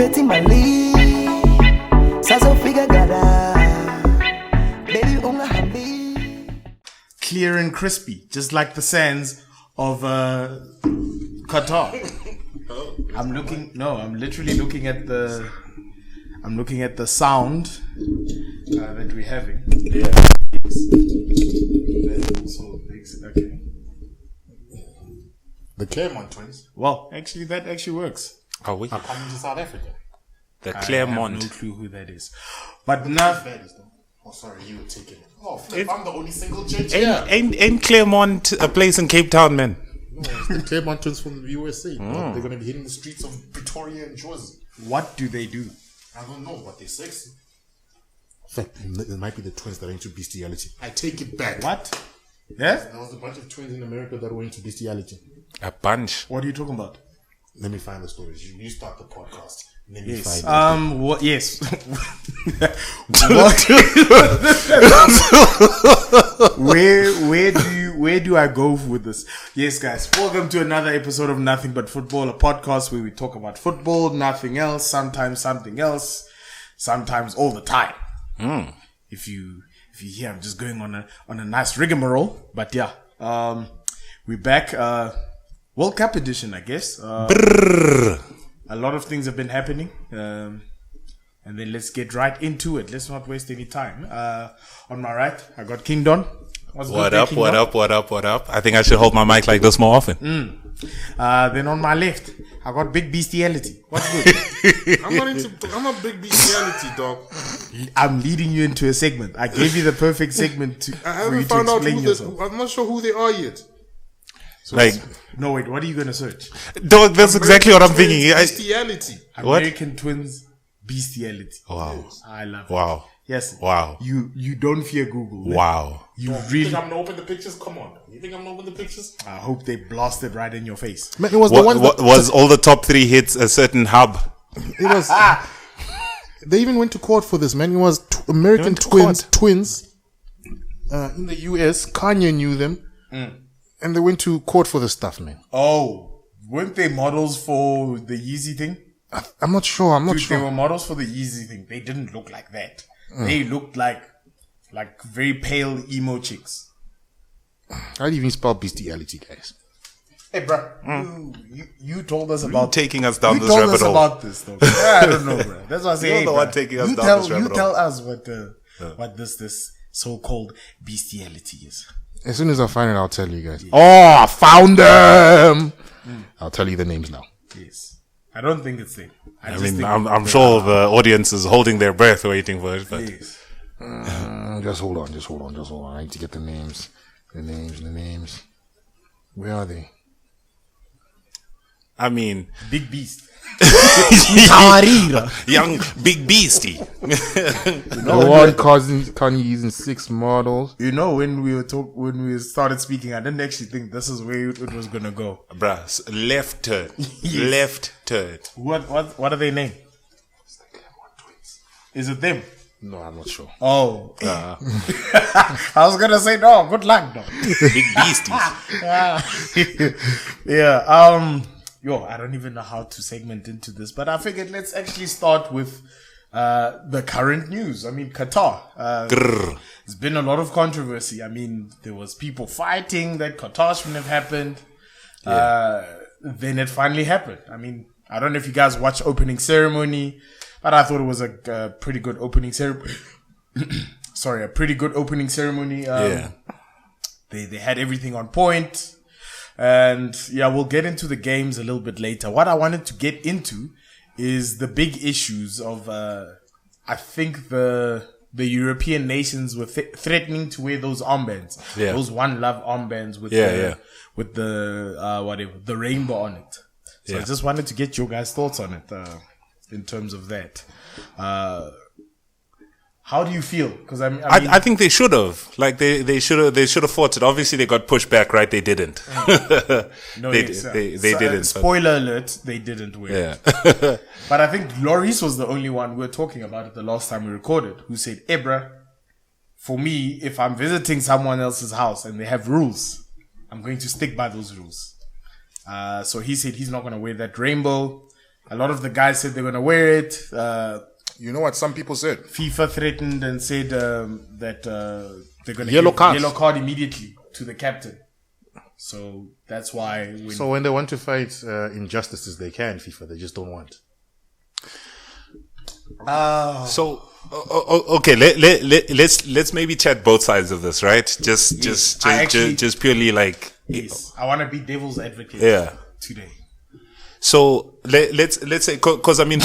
Betty Mali, Sazo Figa Gada, Baby Unga Habi. Clear and crispy, just like the sands of Qatar. I'm literally looking at the sound that we're having. Yeah. Okay. The Claremont twins. Well, actually, that actually works. Are we? Are coming to South Africa. The I Claremont. have no clue who that is. But now, Oh, sorry, you were taking it. Oh, flip, I'm the only single gent. Ain't Claremont a place in Cape Town, man? No, it's the Claremont twins from the USA. They're going to be hitting the streets of Pretoria and Jersey. what do they do? I don't know, but they're sexy. In fact, it might be the twins that are into bestiality. I take it back. What? Yeah? There was a bunch of twins in America that were into bestiality. A bunch. What are you talking about? Let me find the stories. You start the podcast. Let me Yes. find What? Yes. Where do I go with this? Yes, guys. Welcome to another episode of Nothing But Football, a podcast where we talk about football, nothing else, sometimes something else, sometimes all the time. If you hear, I'm just going on a nice rigmarole. But yeah, we're back. World Cup edition, I guess. A lot of things have been happening. And then let's get right into it. Let's not waste any time. On my right, I got King Don. What up? I think I should hold my mic like this more often. Then on my left, I got Big Bestiality. What's good? I'm a big bestiality, dog. I'm leading you into a segment. I gave you the perfect segment I for you haven't to found out explain who yourself. I'm not sure who they are yet. No, wait, what are you going to search? Dog, that's exactly what I'm thinking. Bestiality. What? American Twins Bestiality. Wow. I love it. Wow. Yes. Wow. You don't fear Google. man. Wow. You You really... think I'm gonna open the pictures? Come on. You think I'm gonna open the pictures? I hope they blast it right in your face. Man, it was Was all the top 3 hits a certain hub? It was. They even went to court for this, man. It was American went to twins in the US. Kanye knew them, and they went to court for this stuff, man. Oh, weren't they models for the Yeezy thing? I'm not sure. Dude, they were models for the Yeezy thing. They didn't look like that. They looked like very pale emo chicks. How do you even spell bestiality, guys? Hey, bro, you told us about Taking us down you this told rabbit us hole. about this, though. I don't know, bro. That's why I say, You're hey, the bruh, one taking us you down tell, this rabbit You hole. tell us what this so-called bestiality is. As soon as I find it, I'll tell you guys. Oh, I found them! I'll tell you the names now. Yes, I don't think it's them. I mean, I'm sure the audience is holding their breath waiting for it. But Yes. Just hold on. I need to get the names. The names. Where are they? I mean, Big Beast. young big beastie. The one Kanye using 6 models. You know, when we started speaking, I didn't actually think this is where it was gonna go. Bruh, left turn. Left turn. What are they named? Is it them? No, I'm not sure. Oh, I was gonna say no. Good luck, though. Big beasties. Yeah. I don't even know how to segment into this, but I figured let's actually start with the current news. I mean, Qatar. There's been a lot of controversy. I mean, there was people fighting that Qatar shouldn't have happened. Then it finally happened. I mean, I don't know if you guys watched opening ceremony, but I thought it was a pretty good opening ceremony. Sorry, a pretty good opening ceremony. They had everything on point. And yeah, we'll get into the games a little bit later. What I wanted to get into is the big issues of, I think the European nations were threatening to wear those armbands. Yeah. Those One Love armbands with with the rainbow on it. So I just wanted to get your guys' thoughts on it, in terms of that. How do you feel? Because I think they should have. Like they should have fought it. Obviously, they got pushed back, right? They didn't. No, they didn't. Spoiler alert: they didn't win. Yeah. But I think Loris was the only one we were talking about it the last time we recorded, who said, "Ebra, for me, if I'm visiting someone else's house and they have rules, I'm going to stick by those rules." So he said he's not going to wear that rainbow. A lot of the guys said they're going to wear it. You know what some people said? FIFA threatened and said that they're going to Yellow give cards. yellow card immediately to the captain. So that's why. So when they want to fight injustices, they can. FIFA, they just don't want. So okay, let's maybe chat both sides of this, right? Just purely like yes, I want to be devil's advocate. Yeah. Today. So let's say, because I mean,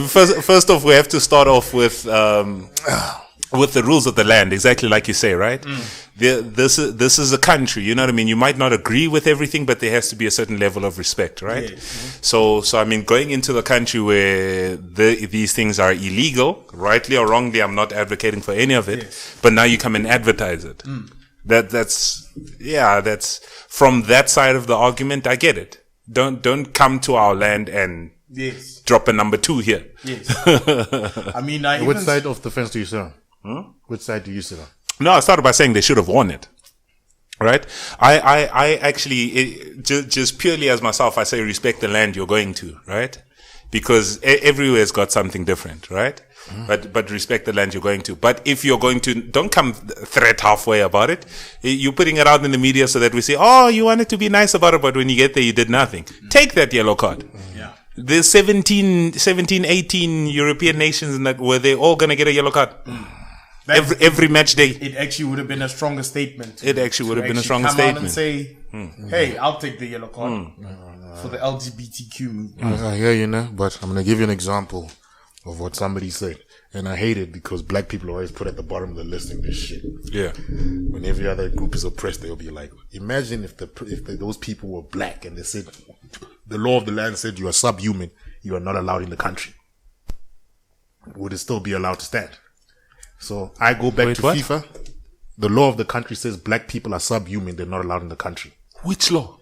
first off, we have to start off with the rules of the land, exactly like you say, right? This is a country, you know what I mean? You might not agree with everything, but there has to be a certain level of respect, right? Yes. So I mean, going into the country where these things are illegal, rightly or wrongly, I'm not advocating for any of it, but now you come and advertise it. That's from that side of the argument, I get it. Don't come to our land and drop a number 2 here. Yes. I mean, Which side of the fence do you sit on? Which side do you sit on? No, I started by saying they should have won it. Right? I actually, just purely as myself, I say respect the land you're going to, right? Because everywhere's got something different, right? But respect the land you're going to. But if you're going to, don't come threat halfway about it. You're putting it out in the media so that we say, oh, you wanted to be nice about it, but when you get there, you did nothing. Take that yellow card. Yeah. There's 17, 18 European nations in that where they're all going to get a yellow card. Every match day. It actually would have been a stronger statement. It actually would have been a stronger come statement. Out and say, hey, I'll take the yellow card for the LGBTQ movement. Yeah, you know, but I'm going to give you an example of what somebody said. And I hate it because black people are always put at the bottom of the list in this shit. Yeah. When every other group is oppressed, they'll be like, imagine if those people were black and they said, the law of the land said you are subhuman, you are not allowed in the country. Would it still be allowed to stand? So I go back to FIFA. The law of the country says black people are subhuman, they're not allowed in the country. Which law?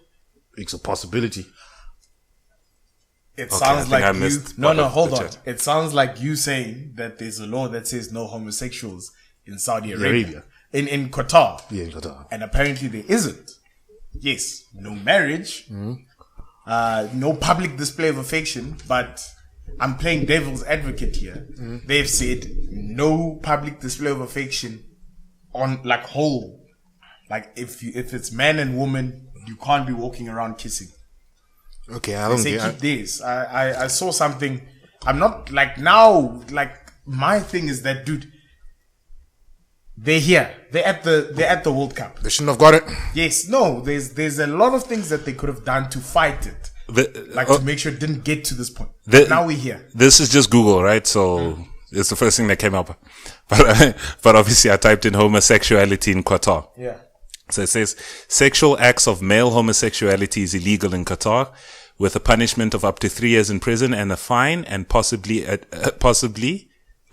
It's a possibility. It sounds like you. No, hold on. It sounds like you saying that there's a law that says no homosexuals in Saudi Arabia. In Qatar. Yeah, in Qatar. And apparently there isn't. Yes, no marriage, no public display of affection, but I'm playing devil's advocate here. They've said no public display of affection on like whole. Like if it's man and woman, you can't be walking around kissing. Okay, I don't say keep this. I saw something. I'm not like now. Like my thing is that, dude. They're here. They're at the World Cup. They shouldn't have got it. Yes. No. There's a lot of things that they could have done to fight it. To make sure it didn't get to this point. Now we're here. This is just Google, right? So it's the first thing that came up. But obviously I typed in homosexuality in Qatar. Yeah. So it says sexual acts of male homosexuality is illegal in Qatar, with a punishment of up to 3 years in prison and a fine, and possibly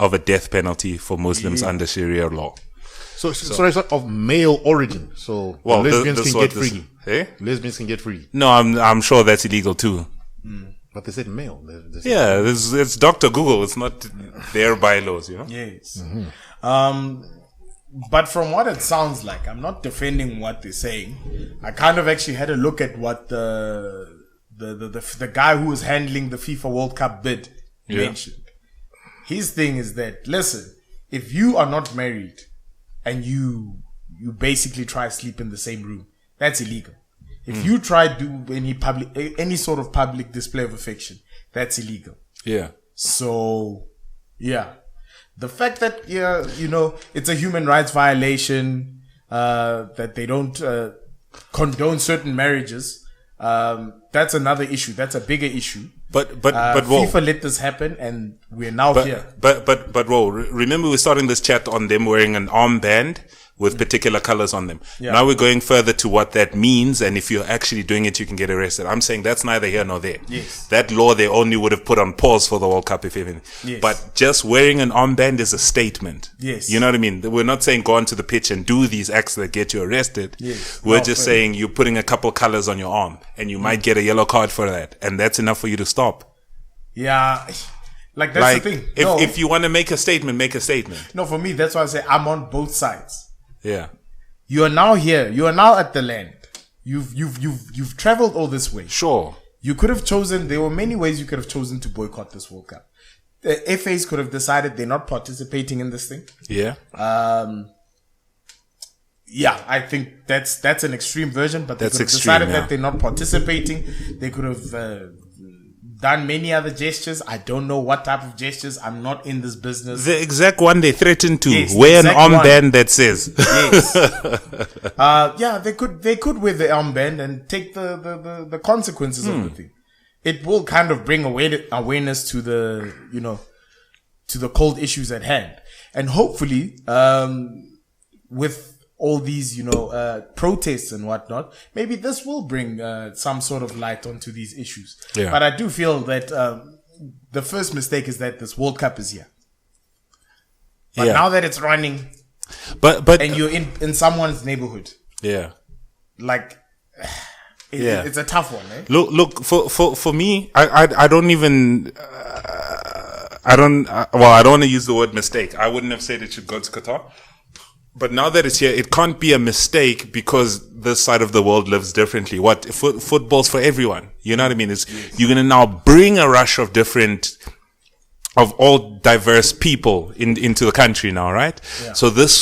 of a death penalty for Muslims under Sharia law. So it's not of male origin. So lesbians can get free. Eh? Lesbians can get free. No, I'm sure that's illegal too. But they said male. It's Dr. Google. It's not their bylaws, you know? Yes. But from what it sounds like, I'm not defending what they're saying. I kind of actually had a look at what the guy who was handling the FIFA World Cup bid mentioned. His thing is that, listen, if you are not married and you basically try to sleep in the same room, that's illegal. If you try to do any sort of public display of affection, that's illegal. Yeah. So, yeah. The fact that, it's a human rights violation, that they don't condone certain marriages, that's another issue. That's a bigger issue. But FIFA let this happen, and we're now here. But remember we're starting this chat on them wearing an armband with particular colors on them. Yeah. Now we're going further to what that means, and if you're actually doing it, you can get arrested. I'm saying that's neither here nor there. Yes. That law they only would have put on pause for the World Cup, if anything. Yes. But just wearing an armband is a statement. Yes. You know what I mean? We're not saying go onto the pitch and do these acts that get you arrested. Yes. We're just saying you're putting a couple colors on your arm, and you might get a yellow card for that, and that's enough for you to stop. Yeah. That's the thing. If you want to make a statement, make a statement. No, for me, that's why I say I'm on both sides. Yeah. You are now here. You are now at the land. You've traveled all this way. Sure. you could have chosen, there were many ways you could have chosen to boycott this World Cup. The FAs could have decided they're not participating in this thing. Yeah. Yeah, I think that's an extreme version, but they That's could have extreme, decided yeah. that they're not participating. They could have done many other gestures. I don't know what type of gestures. I'm not in this business. The exact one they threatened to Yes, wear an exact one. armband that says. Yes. Yeah, they could wear the armband and take the consequences of the thing. It will kind of bring awareness to the, to the cold issues at hand. And hopefully, with all these, protests and whatnot, maybe this will bring some sort of light onto these issues. Yeah. But I do feel that the first mistake is that this World Cup is here. But Yeah. now that it's running But and you're in someone's neighborhood, yeah. like, Yeah. it's a tough one, eh? Look, for me, I don't even, I don't want to use the word mistake. I wouldn't have said it should go to Qatar. But now that it's here, it can't be a mistake because this side of the world lives differently. Football's for everyone. You know what I mean? You're going to now bring a rush of all diverse people into the country now, right? Yeah. So this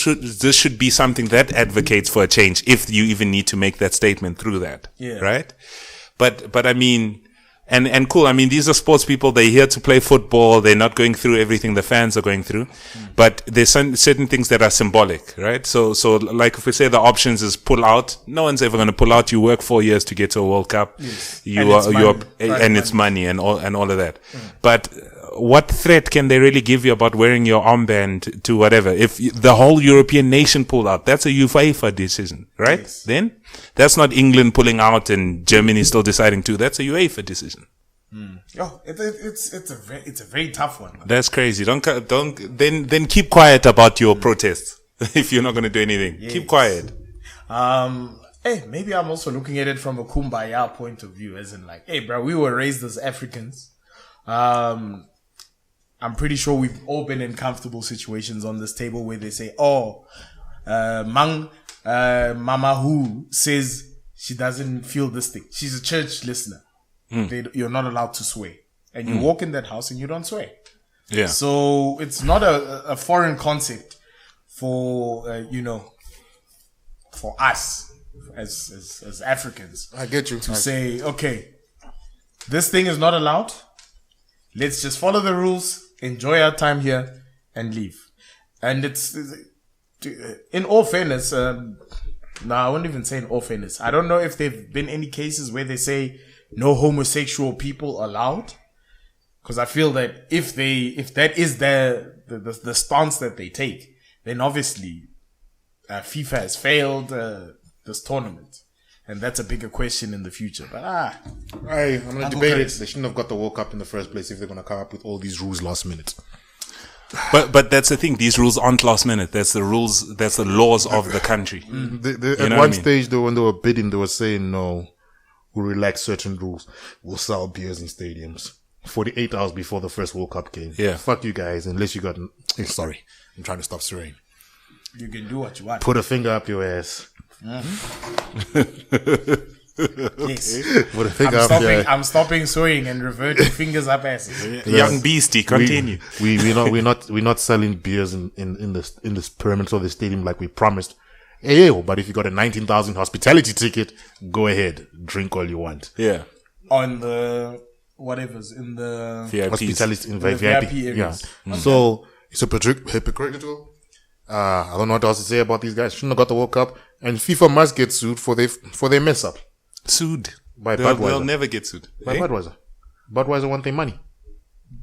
should be something that advocates for a change, if you even need to make that statement through that. Yeah. Right? But I mean, and cool. I mean, these are sports people. They're here to play football. They're not going through everything the fans are going through. But there's certain things that are symbolic, right? So like if we say the options is pull out, no one's ever going to pull out. You work 4 years to get to a World Cup. Yes. It's money and all of that. But what threat can they really give you about wearing your armband to whatever? If the whole European nation pulled out, that's a UEFA decision, right? Yes. Then that's not England pulling out and Germany still deciding to. That's a UEFA decision. It's a very tough one. That's crazy. Don't then keep quiet about your protests if you're not going to do anything. Yes. Keep quiet. Hey, maybe I'm also looking at it from a kumbaya point of view, as in like, hey, bro, we were raised as Africans. I'm pretty sure we've all been in comfortable situations on this table where they say, Mama who says she doesn't feel this thing. She's a church listener. You're not allowed to swear. And you walk in that house and you don't swear. Yeah. So it's not a foreign concept for, for us as Africans. I get you. To say, okay, this thing is not allowed. Let's just follow the rules, enjoy our time here, and leave. And it's in all fairness, I won't even say in all fairness. I don't know if there've been any cases where they say no homosexual people allowed. Because I feel that if that is the stance that they take, then obviously FIFA has failed this tournament. And that's a bigger question in the future. But I'm going to debate it. They shouldn't have got the World Cup in the first place if they're going to come up with all these rules last minute. But that's the thing. These rules aren't last minute. That's the rules. That's the laws of the country. At one stage, though, when they were bidding, they were saying, no, we'll relax certain rules. We'll sell beers in stadiums 48 hours before the first World Cup game. Yeah. Fuck you guys, unless you got... sorry, I'm trying to stop swearing. you can do what you want. Put a finger up your ass. Yes. Put a finger up your ass. I'm stopping swearing and reverting fingers up asses. Young Beastie, continue. We're not selling beers in this perimeter of the stadium like we promised. Hey, but if you got a 19,000 hospitality ticket, go ahead, drink all you want. Yeah. On the whatever's in the VIPs. Hospitality in the VIP. VIP areas. Yeah. So it's hypocritical. I don't know what else to say about these guys. Shouldn't have got the World Cup, and FIFA must get sued for their mess up. Sued. By They'll Budweiser. never get sued. By Eh? Budweiser. Budweiser want their money.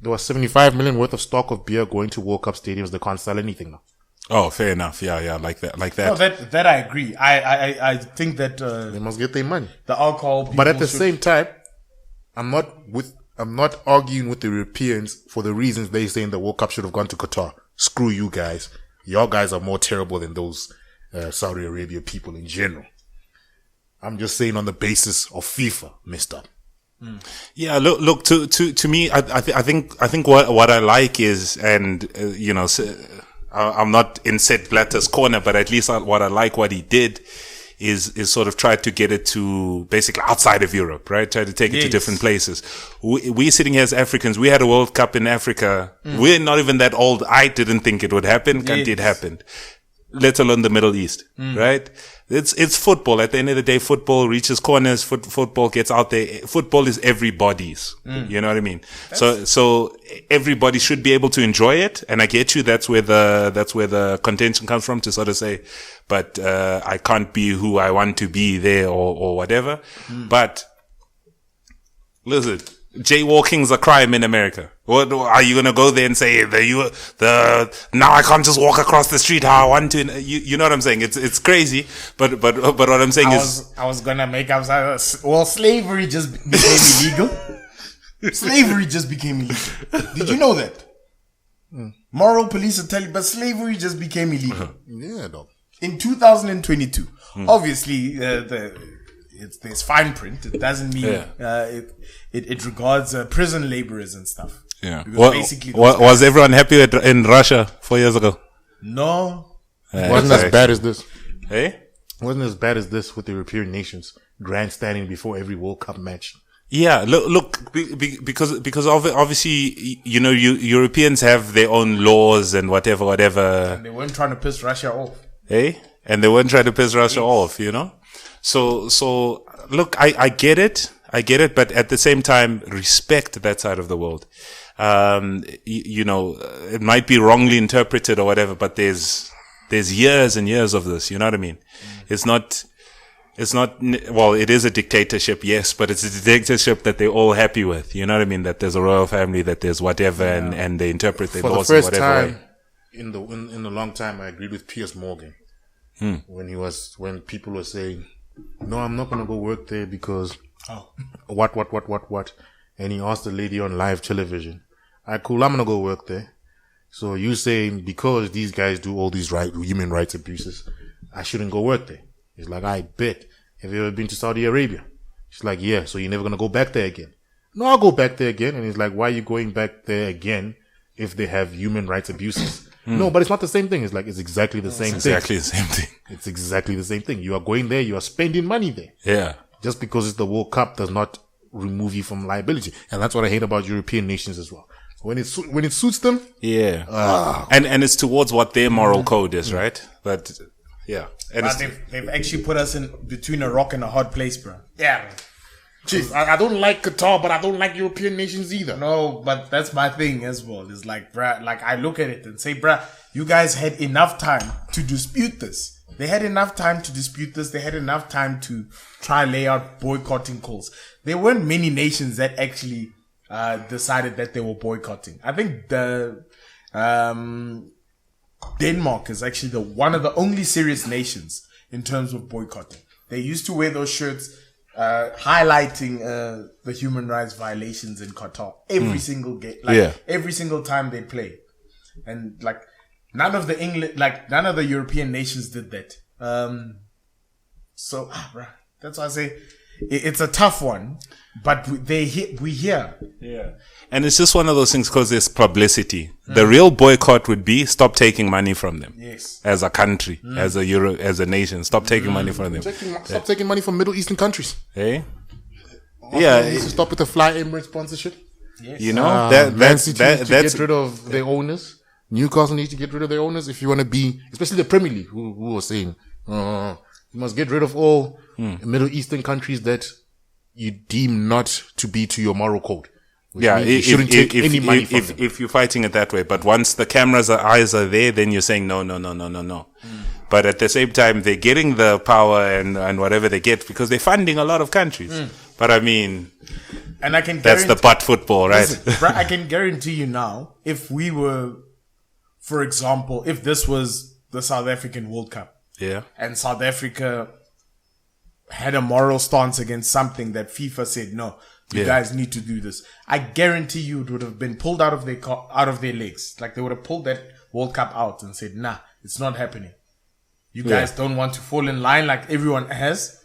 There was 75 million worth of stock of beer going to World Cup stadiums. They can't sell anything now. Oh, fair enough. Yeah, like that. No, that I agree. I think that They must get their money. the alcohol. But at people the should- same time, I'm not arguing with the Europeans for the reasons they saying the World Cup should have gone to Qatar. Screw you guys. Y'all guys are more terrible than those Saudi Arabia people in general. I'm just saying on the basis of FIFA messed up. Yeah, look. To me, I think what I like is, and I'm not in Sepp Blatter's corner, but at least what I like what he did is sort of tried to get it to basically outside of Europe, right? Try to take it to different places. We sitting here as Africans, we had a World Cup in Africa. We're not even that old. I didn't think it would happen. It happened. Let alone the Middle East, right? It's football. At the end of the day, football reaches corners. Football gets out there. Football is everybody's. You know what I mean? So everybody should be able to enjoy it. And I get you. That's where the contention comes from, to sort of say, but, I can't be who I want to be there or whatever. But listen, jaywalking's a crime in America. What are you gonna go there and say now I can't just walk across the street how I want to? You know what I'm saying? It's crazy. But what I'm saying I was gonna make up. Well, slavery just became illegal. Slavery just became illegal. Did you know that? Moral police will tell you, but slavery just became illegal. Yeah, dog. In 2022, obviously, there's fine print. It doesn't mean it regards prison laborers and stuff. Yeah. Because basically, was everyone happy in Russia 4 years ago? No. Wasn't as bad as this. Hey? Wasn't as bad as this with the European nations grandstanding before every World Cup match. Yeah, look, because obviously, you know, Europeans have their own laws and whatever. And they weren't trying to piss Russia off. Hey? And they weren't trying to piss Russia off, you know? So look, I get it, but at the same time, respect that side of the world. You know, it might be wrongly interpreted or whatever, but there's years and years of this, you know what I mean? It's not, well, it is a dictatorship, yes, but it's a dictatorship that they're all happy with, you know what I mean? That there's a royal family, that there's whatever, and they interpret their laws in whatever way. In the long time, I agreed with Piers Morgan. When people were saying, no, I'm not going to go work there because what? And he asked the lady on live television, cool, I'm going to go work there. So you saying because these guys do all these human rights abuses, I shouldn't go work there. He's like, I bet. Have you ever been to Saudi Arabia? She's like, yeah. So you're never going to go back there again? No, I'll go back there again. And he's like, why are you going back there again if they have human rights abuses? No, but it's not the same thing. It's like, it's exactly the same thing. Exactly the same thing. It's exactly the same thing. You are going there. You are spending money there. Yeah. Just because it's the World Cup does not remove you from liability. And that's what I hate about European nations as well. When it suits them. Yeah. And it's towards what their moral code is, right? But yeah. And but they've actually put us in between a rock and a hard place, bro. Yeah. Jeez, I don't like Qatar, but I don't like European nations either. No, but that's my thing as well. It's like, bruh, like I look at it and say, bruh, you guys had enough time to dispute this. They had enough time to dispute this. They had enough time to try lay out boycotting calls. There weren't many nations that actually decided that they were boycotting. I think Denmark is actually one of the only serious nations in terms of boycotting. They used to wear those shirts highlighting the human rights violations in Qatar every single game, every single time they play, and like none of the European nations did that. That's why I say it's a tough one, but we hear. Yeah. And it's just one of those things because there's publicity. The real boycott would be stop taking money from them. Yes. As a country, as a nation, stop taking money from them. Stop taking money from Middle Eastern countries. Hey? Stop with the Fly Emirates sponsorship. Yes. You know, that's get rid of their owners. Newcastle needs to get rid of their owners if you want to be, especially the Premier League, who was saying, you must get rid of all Middle Eastern countries that you deem not to be to your moral code. If you're fighting it that way, but once the eyes are there, then you're saying no. But at the same time, they're getting the power and whatever they get because they're funding a lot of countries. But I mean, and I can that's the butt football, right? Listen, I can guarantee you now, if we were, for example, if this was the South African World Cup, and South Africa had a moral stance against something that FIFA said no. You guys need to do this. I guarantee you it would have been pulled out of their legs. Like they would have pulled that World Cup out and said, nah, it's not happening. You guys don't want to fall in line like everyone has.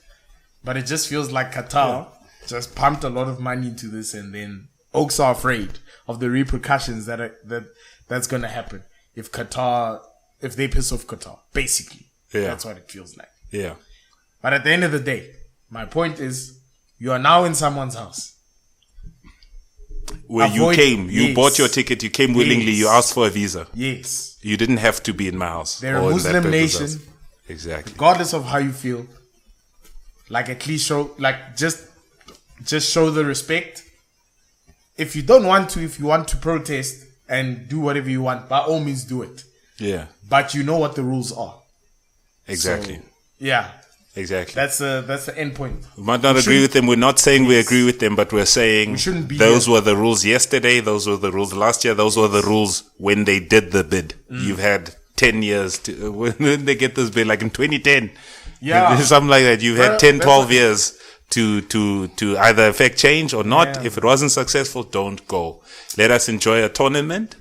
But it just feels like Qatar just pumped a lot of money into this, and then Oaks are afraid of the repercussions that's going to happen if they piss off Qatar. Basically. That's what it feels like. Yeah. But at the end of the day, my point is, you are now in someone's house. Where you came, you bought your ticket, you came willingly, you asked for a visa. Yes. You didn't have to be in my house. They're a or in that Muslim person's nation. house. Exactly. Regardless of how you feel, like at least show, like just show the respect. If you don't want to, if you want to protest and do whatever you want, by all means do it. Yeah. But you know what the rules are. Exactly. So, yeah. Exactly. That's the end point. We might not agree with them. We're not saying we agree with them, but we're saying shouldn't be those here. were the rules yesterday. Those were the rules last year. Those were the rules when they did the bid. You've had 10 years to, when they get this bid, like in 2010. Yeah. Something like that. You've had Well, 10, that's 12 what- years to either affect change or not. Yeah. If it wasn't successful, don't go. Let us enjoy a tournament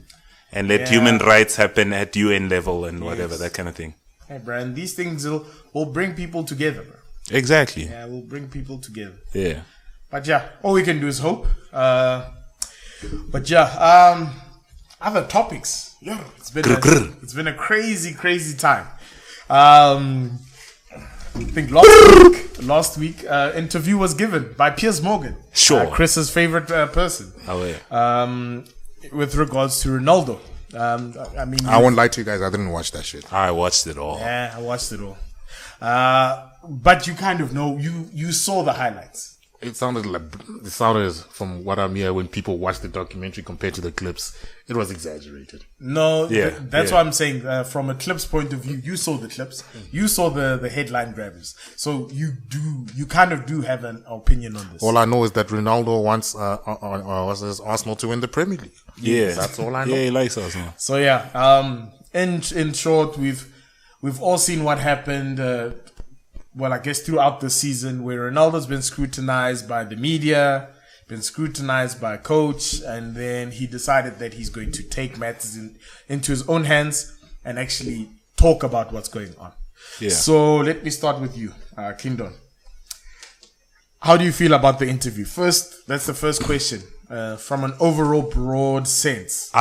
and let Yeah. human rights happen at UN level and whatever, that kind of thing. Hey, Brian, these things will bring people together, bro. Exactly. Yeah, will bring people together. Yeah. But yeah, all we can do is hope. But yeah, other topics. Yeah, it's been a crazy time. I think last week, interview was given by Piers Morgan. Sure. Chris's favorite person. Oh, yeah. With regards to Ronaldo. I mean, I won't lie to you guys. I didn't watch that shit. I watched it all. yeah, I watched it all. But you kind of know, you saw the highlights. It sounded from what I'm hearing when people watch the documentary compared to the clips, it was exaggerated. No, Yeah, that's yeah. what I'm saying. From a clips point of view, you saw the clips, you saw the headline grabbers, so you kind of do have an opinion on this. All I know is that Ronaldo wants Arsenal to win the Premier League. Yeah. That's all I know. Yeah, he likes Arsenal. So yeah, in short, we've all seen what happened. Well, I guess throughout the season, where Ronaldo's been scrutinized by the media, been scrutinized by a coach, and then he decided that he's going to take matters into his own hands and actually talk about what's going on. Yeah. So let me start with you, Kingdon. How do you feel about the interview? First, that's the first question. From an overall broad sense.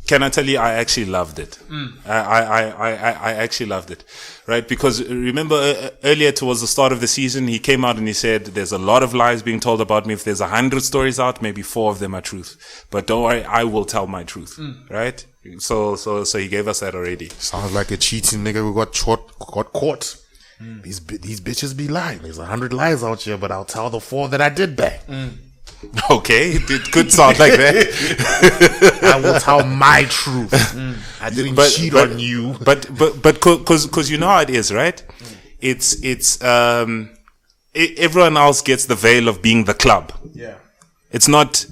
Can I tell you, I actually loved it. I actually loved it, right? Because remember earlier towards the start of the season, he came out and he said, "There's a lot of lies being told about me. If there's 100 stories out, maybe 4 of them are truth. But don't worry, I will tell my truth." Right? So he gave us that already. Sounds like a cheating nigga who got caught. These bitches be lying. There's 100 lies out here, but I'll tell the 4 that I did bang. Okay, it could sound like that. I will tell my truth. I didn't cheat on you. But because you know how it is, right? It's everyone else gets the veil of being the club. Yeah. It's not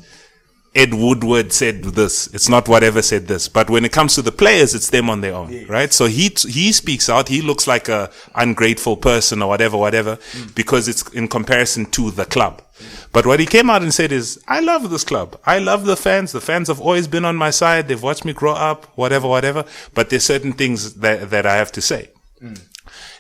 Ed Woodward said this. It's not whatever said this. But when it comes to the players, it's them on their own, right? So he speaks out. He looks like a ungrateful person or whatever, because it's in comparison to the club. But what he came out and said is, I love this club. I love the fans. The fans have always been on my side. They've watched me grow up, whatever. But there's certain things that I have to say.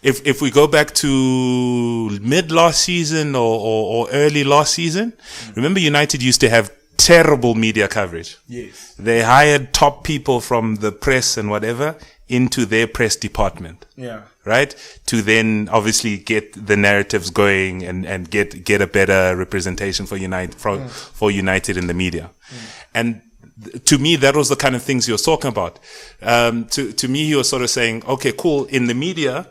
If we go back to mid last season or early last season, remember United used to have terrible media coverage. Yes. They hired top people from the press and whatever into their press department. Yeah. Right? To then obviously get the narratives going and get a better representation for United in the media. And to me, that was the kind of things he was talking about. To me, he was sort of saying, okay, cool. In the media,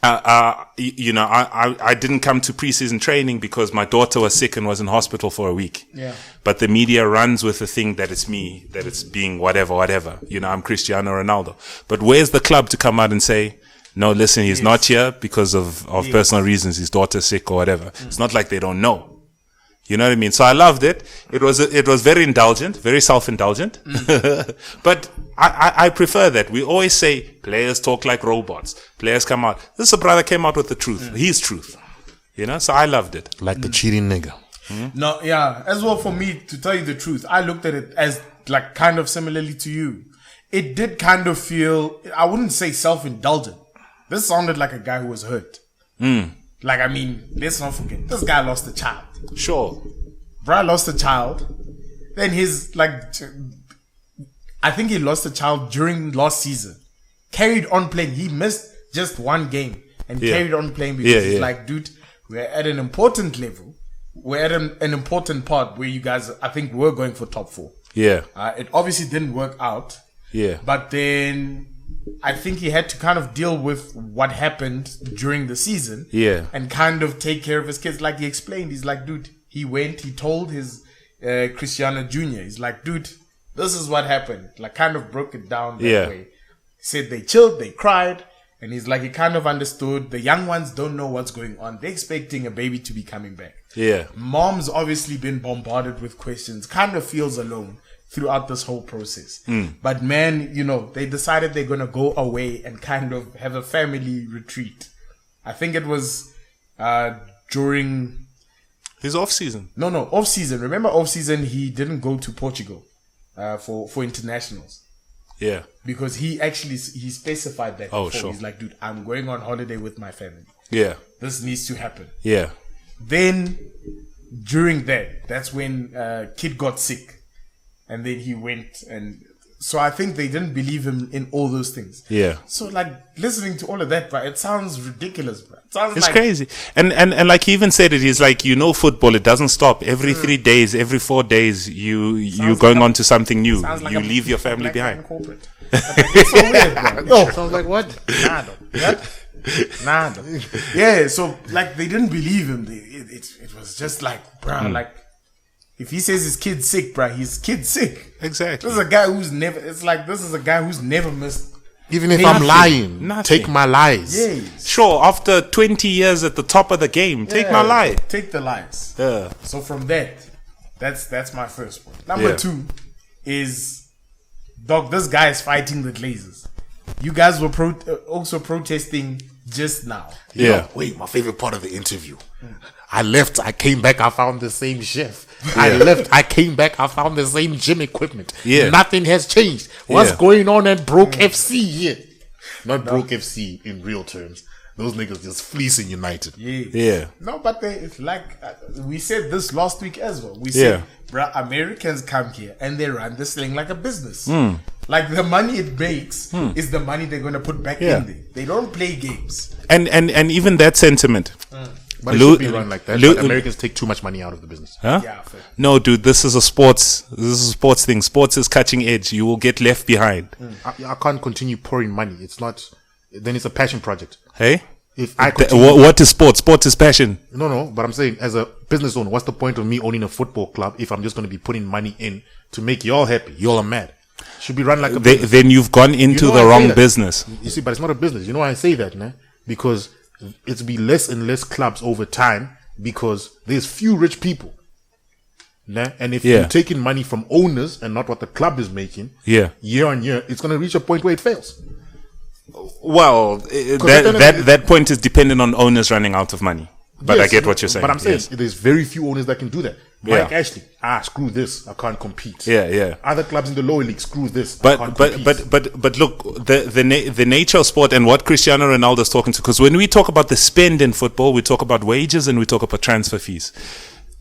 I didn't come to preseason training because my daughter was sick and was in hospital for a week. Yeah. But the media runs with the thing that it's me, that it's being whatever. I'm Cristiano Ronaldo. But where's the club to come out and say, no, listen, he's not here because of personal reasons. His daughter's sick or whatever. It's not like they don't know. You know what I mean? So I loved it. It was very indulgent, very self-indulgent. But I prefer that. We always say players talk like robots. Players come out. This brother came out with the truth. His truth. So I loved it. Like the cheating nigga. No, yeah. As well, for me, to tell you the truth, I looked at it as like kind of similarly to you. It did kind of feel, I wouldn't say self-indulgent. This sounded like a guy who was hurt. Like, I mean, let's not forget, this guy lost a child. Sure. Bruh lost a child. Then I think he lost a child during last season. Carried on playing. He missed just one game and Yeah. carried on playing because Yeah, it's yeah. like, dude, we're at an important level. We're at an important part where you guys, I think, were going for top 4. Yeah. It obviously didn't work out. Yeah. But then I think he had to kind of deal with what happened during the season. Yeah. And kind of take care of his kids. Like he explained, he's like, dude, he told his Cristiano Jr., he's like, dude, this is what happened. Like kind of broke it down that way. He said they chilled, they cried. And he's like, he kind of understood. The young ones don't know what's going on. They're expecting a baby to be coming back. Yeah. Mom's obviously been bombarded with questions, kind of feels alone throughout this whole process. But man, you know, they decided they're going to go away and kind of have a family retreat. I think it was during... His off season. No, off season. Remember off season, he didn't go to Portugal for internationals. Yeah. Because he specified that Oh, before. sure. He's like, dude, I'm going on holiday with my family. Yeah. This needs to happen. Yeah. Then during that's when Kid got sick, and then he went, and so I think they didn't believe him in all those things. Yeah. So like listening to all of that, bro, it sounds ridiculous, bro. It sounds It's like crazy. And like he even said it, he's like, football, it doesn't stop. Every 3 days, every 4 days, you're going on to something new. sounds like You a leave your family black behind. man corporate. But, like, it's so weird, bro. Sounds like what? Nah, though. What? Nah, though. Yeah, so like they didn't believe him. It was just like, bro, like if he says his kid's sick, bro, his kid's sick. Exactly. This is a guy who's never. It's like this is a guy who's never missed. Even if Nothing. I'm lying, Nothing. take my lies. Yes. Sure, after 20 years at the top of the game, take my lie. Take the lies. Yeah. So from that's my first point. Number Yeah. 2 is, dog, this guy is fighting the Glazers. You guys were also protesting just now. You Yeah. know, wait, my favorite part of the interview. I left, I came back, I found the same chef. I left, I came back, I found the same gym equipment. Yeah. Nothing has changed. What's Yeah. going on at Broke FC here? Not Broke FC in real terms. Those niggas just fleecing United. Yeah. No, but it's like we said this last week as well. We said, bruh, Americans come here and they run this thing like a business. Like the money it makes is the money they're gonna put back in there. They don't play games. And even that sentiment. But it should be run like that. But Americans take too much money out of the business. Huh? Yeah, fair. No, dude, this is a sports thing. Sports is cutting edge. You will get left behind. I can't continue pouring money. It's not. Then it's a passion project. Hey? If I continue, What is sports? Sports is passion. no, but I'm saying as a business owner, what's the point of me owning a football club if I'm just going to be putting money in to make y'all happy? Y'all are mad. Should be run like a business. Then you've gone into You know the I say wrong that. business. You see, but it's not a business. You know why I say that, man? Because it's be less and less clubs over time because there's few rich people. Nah? And if you're taking money from owners and not what the club is making, year on year, it's going to reach a point where it fails. Well, that point is dependent on owners running out of money. But Yes, I get what you're saying. But I'm saying Yes. there's very few owners that can do that. Yeah. Mike Ashley, screw this, I can't compete. Yeah. Other clubs in the lower league, screw this, I can't But compete. look, the nature of sport and what Cristiano Ronaldo is talking to, because when we talk about the spend in football, we talk about wages and we talk about transfer fees.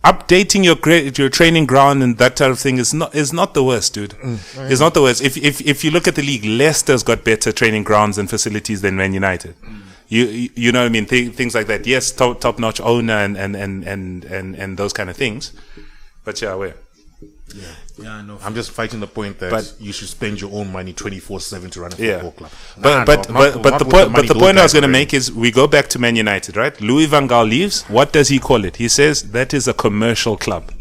Updating your training ground and that type of thing is not the worst, dude. It's not the worst. If you look at the league, Leicester's got better training grounds and facilities than Man United. You know what I mean? Things like that. Yes, top notch owner and those kind of things. But Yeah, I know. I'm just fighting the point that you should spend your own money 24/7 to run a football club. But the point I was going to make is we go back to Man United, right? Louis van Gaal leaves. What does he call it? He says that is a commercial club.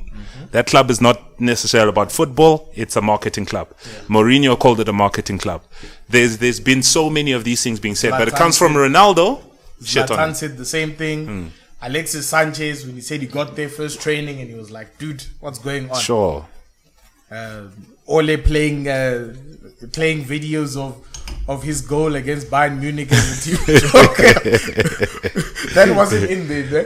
That club is not necessarily about football. It's a marketing club. Mourinho called it a marketing club. There's been so many of these things being said, but it comes from Ronaldo. Shit on Zlatan him. said the same thing. Alexis Sanchez, when he said he got their first training and he was like, dude, what's going on? Sure. Ole playing videos of his goal against Bayern Munich as a team joke. That wasn't in there.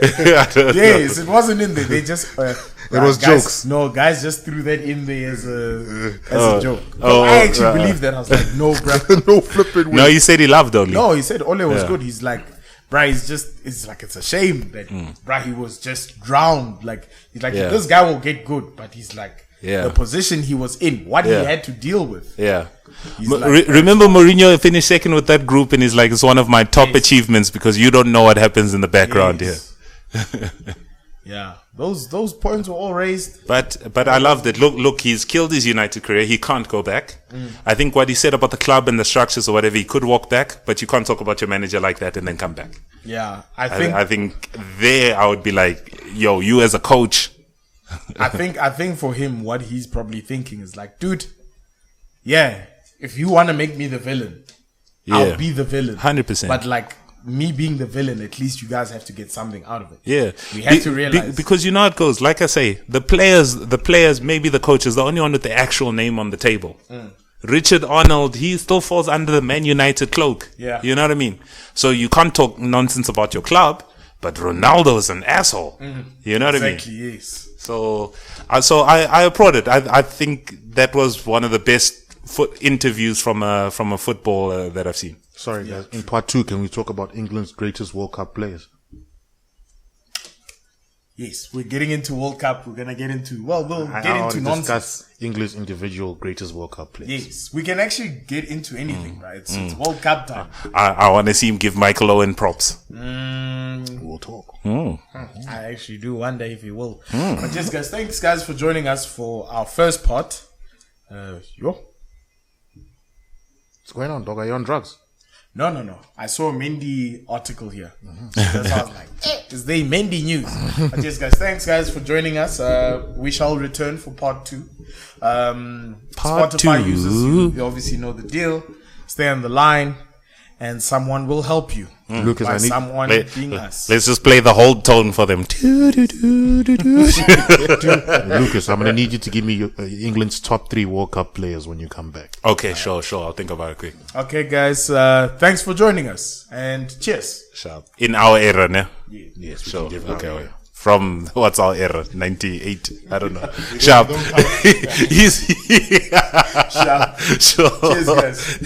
Yes, it wasn't in there. They just It was jokes. No, guys just threw that in there as a joke. I actually believe that. I was like, no, bro. No flipping way. No, he said he loved Oli. No, he said Ole was good. He's like, bruh, it's a shame that, bruh, he was just drowned. Like, he's like, this guy will get good, but he's like, Yeah. the position he was in, what he Yeah. had to deal with. Yeah. He's like, Remember Mourinho finished second with that group, and he's like, it's one of my top achievements because you don't know what happens in the background yes. Yeah, those points were all raised. But I loved it. Look, he's killed his United career. He can't go back. I think what he said about the club and the structures or whatever, he could walk back, but you can't talk about your manager like that and then come back. Yeah, I think there I would be like, yo, you as a coach. I think for him, what he's probably thinking is like, dude, yeah, if you want to make me the villain, I'll be the villain. 100%. But like me being the villain, at least you guys have to get something out of it. Yeah. We have to realize. Because you know how it goes. Like I say, the players, maybe the coaches, the only one with the actual name on the table. Richard Arnold, he still falls under the Man United cloak. Yeah. You know what I mean? So you can't talk nonsense about your club, but Ronaldo is an asshole. You know what I mean? Exactly, yes. So I applaud it. I think that was one of the best interviews from a football that I've seen. Sorry, guys. In part 2, can we talk about England's greatest World Cup players? Yes, we're getting into World Cup. We're gonna get into we'll get I into nonsense. discuss England's individual greatest World Cup players. Yes, we can actually get into anything, right? It's World Cup time. I want to see him give Michael Owen props. We'll talk. I actually do wonder if he will. But yes, guys, thanks guys for joining us for our first part. Yo. What's going on, dog? Are you on drugs? No. I saw a Mendy article here. That's why I was like, is there Mendy news? But yes, guys, thanks guys for joining us. We shall return for part 2. Spotify 2. users, you obviously know the deal. Stay on the line, and someone will help you. Lucas, By I need... someone being us. Let's just play the hold tone for them. Lucas, I'm going to need you to give me England's top 3 World Cup players when you come back. Okay, sure. I'll think about it quick. Okay, guys, thanks for joining us, and cheers. Sharp. In our era, ne? Yes, we Sure. can give it Okay. away. From what's our era? 98. I don't know. Sharp. He's Sharp. sure. Cheers, guys.